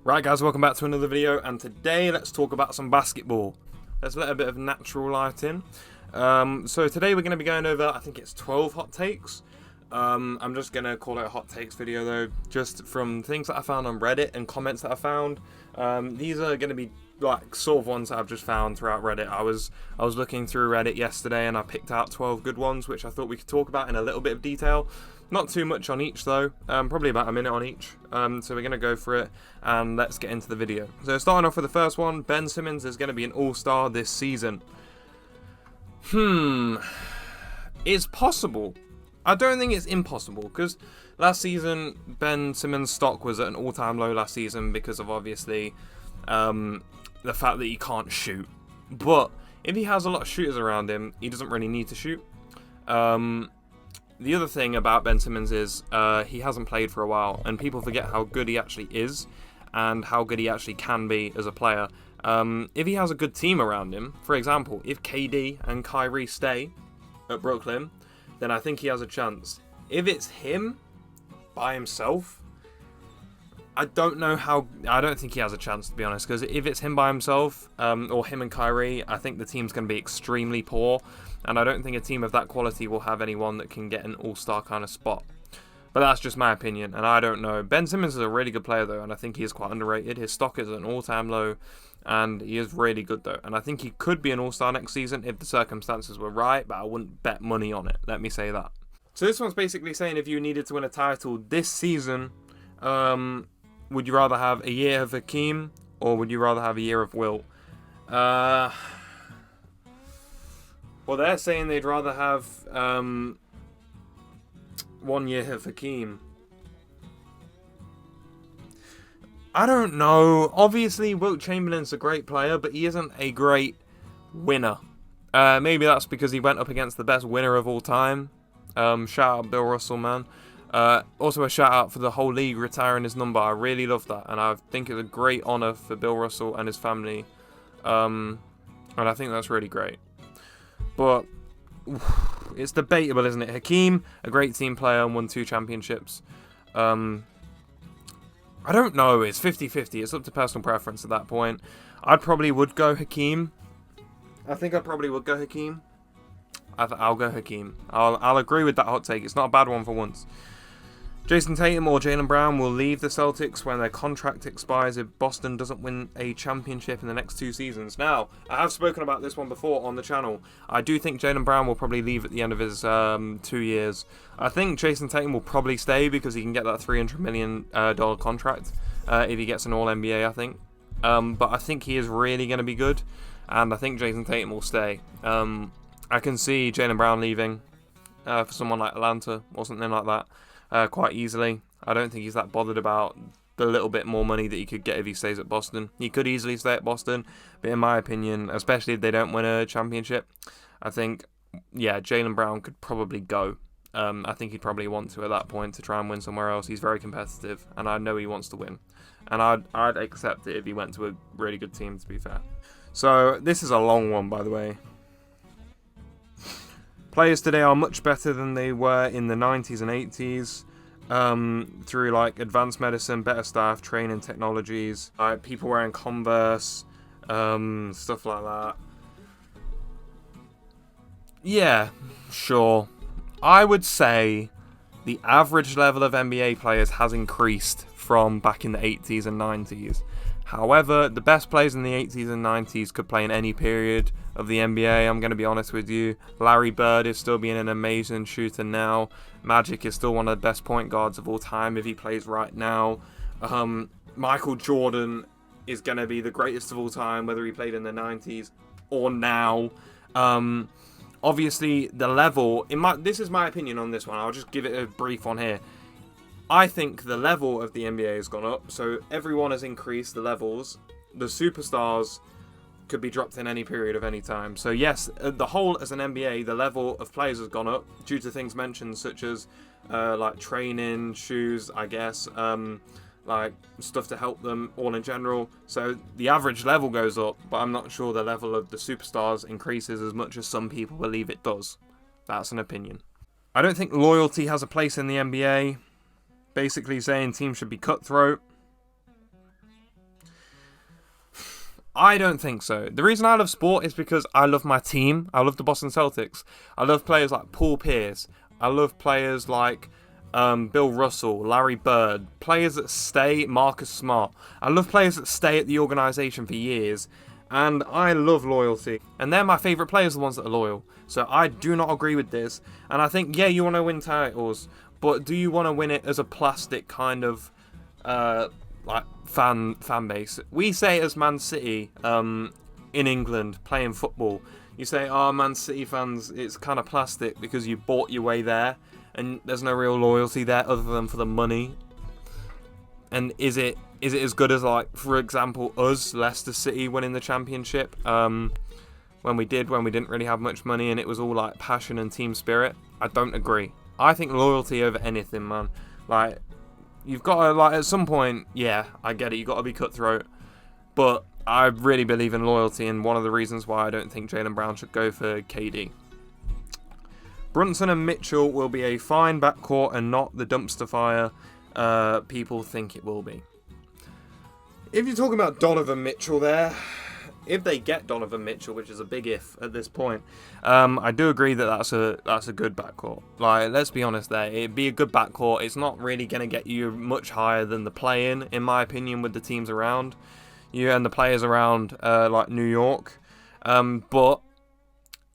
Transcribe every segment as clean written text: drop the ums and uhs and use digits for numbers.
Right guys, welcome back to another video, and today let's talk about some basketball. Let's let a bit of natural light in. So today we're going to be going over, I think it's 12 hot takes. I'm just going to call it a hot takes video though, just from things that I found on Reddit and comments that I found. These are going to be like sort of ones that I've just found throughout Reddit. I was looking through Reddit yesterday and I picked out 12 good ones which I thought we could talk about in a little bit of detail. Not too much on each though, probably about a minute on each. So we're going to go for it and let's get into the video. So starting off with the first one, Ben Simmons is going to be an all-star this season. It's possible. I don't think it's impossible because last season Ben Simmons' stock was at an all-time low last season because of obviously the fact that he can't shoot. But if he has a lot of shooters around him, he doesn't really need to shoot. The other thing about Ben Simmons is he hasn't played for a while, and people forget how good he actually is and how good he actually can be as a player. If he has a good team around him, for example, if KD and Kyrie stay at Brooklyn, then I think he has a chance. If it's him by himself, I don't think he has a chance, to be honest, because if it's him by himself, or him and Kyrie, I think the team's going to be extremely poor, and I don't think a team of that quality will have anyone that can get an all-star kind of spot. But that's just my opinion, and I don't know. Ben Simmons is a really good player, though, and I think he is quite underrated. His stock is at an all-time low, and he is really good, though. And I think he could be an all-star next season if the circumstances were right, but I wouldn't bet money on it, let me say that. So this one's basically saying if you needed to win a title this season, would you rather have a year of Hakeem, or would you rather have a year of Wilt? Well, they're saying they'd rather have 1 year of Hakeem. I don't know. Obviously, Wilt Chamberlain's a great player, but he isn't a great winner. Maybe that's because he went up against the best winner of all time. Shout out Bill Russell, man. Also a shout out for the whole league retiring his number. I really love that, and I think it's a great honour for Bill Russell and his family. And I think that's really great. But it's debatable, isn't it? Hakeem, a great team player and won 2 championships. I don't know. It's 50-50. It's up to personal preference at that point. I probably would go Hakeem. I'll go Hakeem. I'll agree with that hot take. It's not a bad one for once. Jayson Tatum or Jaylen Brown will leave the Celtics when their contract expires if Boston doesn't win a championship in the next 2 seasons. Now, I have spoken about this one before on the channel. I do think Jaylen Brown will probably leave at the end of his 2 years. I think Jayson Tatum will probably stay because he can get that $300 million contract if he gets an All-NBA, I think. But I think he is really going to be good, and I think Jayson Tatum will stay. I can see Jaylen Brown leaving for someone like Atlanta or something like that quite easily. I don't think he's that bothered about the little bit more money that he could get if he stays at Boston. He could easily stay at Boston, but in my opinion, especially if they don't win a championship, I think, yeah, Jaylen Brown could probably go. I think he'd probably want to at that point to try and win somewhere else. He's very competitive, and I know he wants to win. And I'd accept it if he went to a really good team, to be fair. So this is a long one, by the way. Players today are much better than they were in the 90s and 80s through like advanced medicine, better staff, training technologies, like people wearing Converse, stuff like that. Yeah, sure. I would say the average level of NBA players has increased from back in the 80s and 90s. However, the best players in the 80s and 90s could play in any period of the NBA, I'm going to be honest with you. Larry Bird is still being an amazing shooter now. Magic is still one of the best point guards of all time if he plays right now. Michael Jordan is going to be the greatest of all time, whether he played in the 90s or now. Obviously, the level... this is my opinion on this one. I'll just give it a brief one here. I think the level of the NBA has gone up, so everyone has increased the levels. The superstars could be dropped in any period of any time. So yes, the whole as an NBA, the level of players has gone up due to things mentioned such as like training, shoes, I guess, like stuff to help them all in general. So the average level goes up, but I'm not sure the level of the superstars increases as much as some people believe it does. That's an opinion. I don't think loyalty has a place in the NBA. Basically saying teams should be cutthroat. I don't think so. The reason I love sport is because I love my team. I love the Boston Celtics. I love players like Paul Pierce. I love players like Bill Russell, Larry Bird. Players that stay, Marcus Smart. I love players that stay at the organisation for years. And I love loyalty. And they're my favourite players, the ones that are loyal. So I do not agree with this. And I think, yeah, you want to win titles. But do you want to win it as a plastic kind of like fan base? We say as Man City in England playing football, you say, oh, Man City fans, it's kind of plastic because you bought your way there and there's no real loyalty there other than for the money. And is it as good as, like, for example, us, Leicester City, winning the championship when we didn't really have much money and it was all like passion and team spirit? I don't agree. I think loyalty over anything, man. Like, you've got to, like, at some point, yeah, I get it, you've got to be cutthroat. But I really believe in loyalty, and one of the reasons why I don't think Jaylen Brown should go for KD. Brunson and Mitchell will be a fine backcourt and not the dumpster fire people think it will be. If you're talking about Donovan Mitchell there, if they get Donovan Mitchell, which is a big if at this point, I do agree that that's a good backcourt. Like, let's be honest there, it'd be a good backcourt. It's not really going to get you much higher than the play-in my opinion, with the teams around you and the players around like New York. But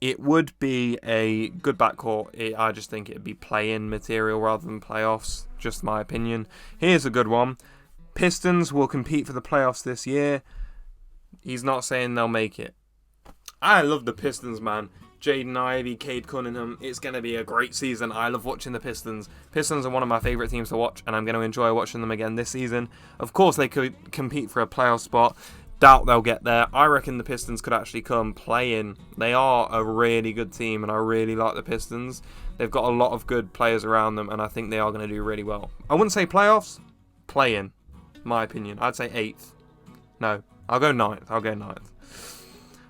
it would be a good backcourt. I just think it'd be play-in material rather than playoffs, just my opinion. Here's a good one. Pistons will compete for the playoffs this year. He's not saying they'll make it. I love the Pistons, man. Jaden Ivey, Cade Cunningham. It's going to be a great season. I love watching the Pistons. Pistons are one of my favourite teams to watch, and I'm going to enjoy watching them again this season. Of course, they could compete for a playoff spot. Doubt they'll get there. I reckon the Pistons could actually come play in. They are a really good team, and I really like the Pistons. They've got a lot of good players around them, and I think they are going to do really well. I wouldn't say playoffs. Play in, my opinion. I'd say 8th. No. I'll go 9th.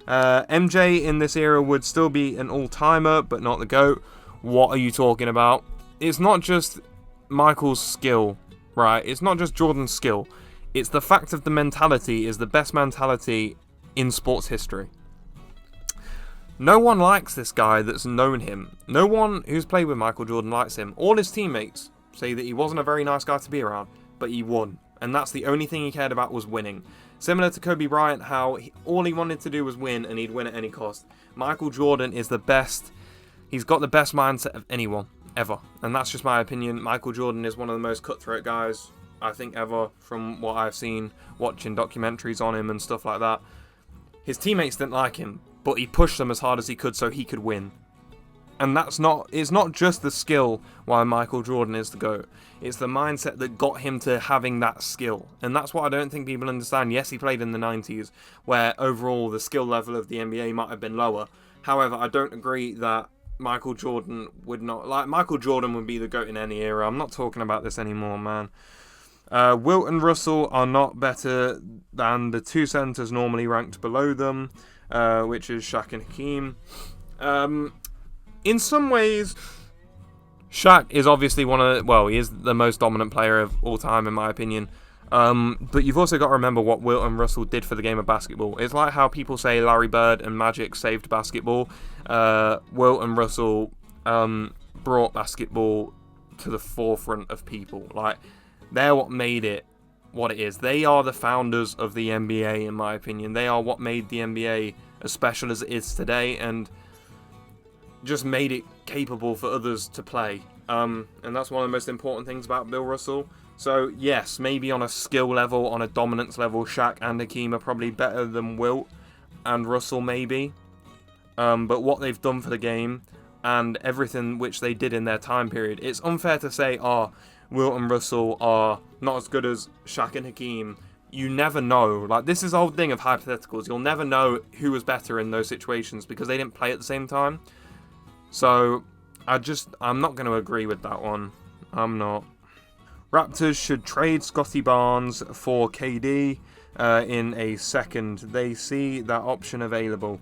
MJ in this era would still be an all-timer, but not the GOAT. What are you talking about? It's not just Michael's skill, right? It's not just Jordan's skill. It's the fact of the mentality is the best mentality in sports history. No one likes this guy that's known him. No one who's played with Michael Jordan likes him. All his teammates say that he wasn't a very nice guy to be around, but he won. And that's the only thing he cared about, was winning. Similar to Kobe Bryant, how all he wanted to do was win, and he'd win at any cost. Michael Jordan is the best. He's got the best mindset of anyone, ever. And that's just my opinion. Michael Jordan is one of the most cutthroat guys, I think, ever, from what I've seen, watching documentaries on him and stuff like that. His teammates didn't like him, but he pushed them as hard as he could so he could win. And it's not just the skill why Michael Jordan is the GOAT. It's the mindset that got him to having that skill. And that's what I don't think people understand. Yes, he played in the 90s, where overall the skill level of the NBA might have been lower. However, I don't agree that Michael Jordan would not... Like, Michael Jordan would be the GOAT in any era. I'm not talking about this anymore, man. Wilt and Russell are not better than the two centers normally ranked below them, which is Shaq and Hakeem. In some ways, Shaq is obviously he is the most dominant player of all time, in my opinion. But you've also got to remember what Wilt and Russell did for the game of basketball. It's like how people say Larry Bird and Magic saved basketball. Wilt and Russell brought basketball to the forefront of people. Like, they're what made it what it is. They are the founders of the NBA, in my opinion. They are what made the NBA as special as it is today, and just made it capable for others to play. And that's one of the most important things about Bill Russell. So, yes, maybe on a skill level, on a dominance level, Shaq and Hakeem are probably better than Wilt and Russell, maybe. But what they've done for the game and everything which they did in their time period, it's unfair to say, Wilt and Russell are not as good as Shaq and Hakeem. You never know. Like, this is the whole thing of hypotheticals. You'll never know who was better in those situations because they didn't play at the same time. So, I'm not going to agree with that one. I'm not. Raptors should trade Scotty Barnes for KD in a second. They see that option available.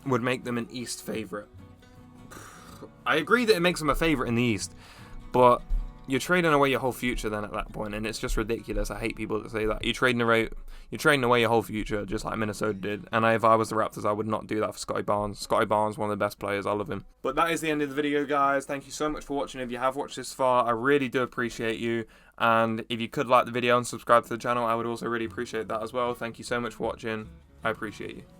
Would make them an East favourite. I agree that it makes them a favourite in the East, but you're trading away your whole future then at that point, and it's just ridiculous. I hate people that say that. You're trading away your whole future, just like Minnesota did. And if I was the Raptors, I would not do that for Scotty Barnes. Scotty Barnes, one of the best players. I love him. But that is the end of the video, guys. Thank you so much for watching. If you have watched this far, I really do appreciate you. And if you could like the video and subscribe to the channel, I would also really appreciate that as well. Thank you so much for watching. I appreciate you.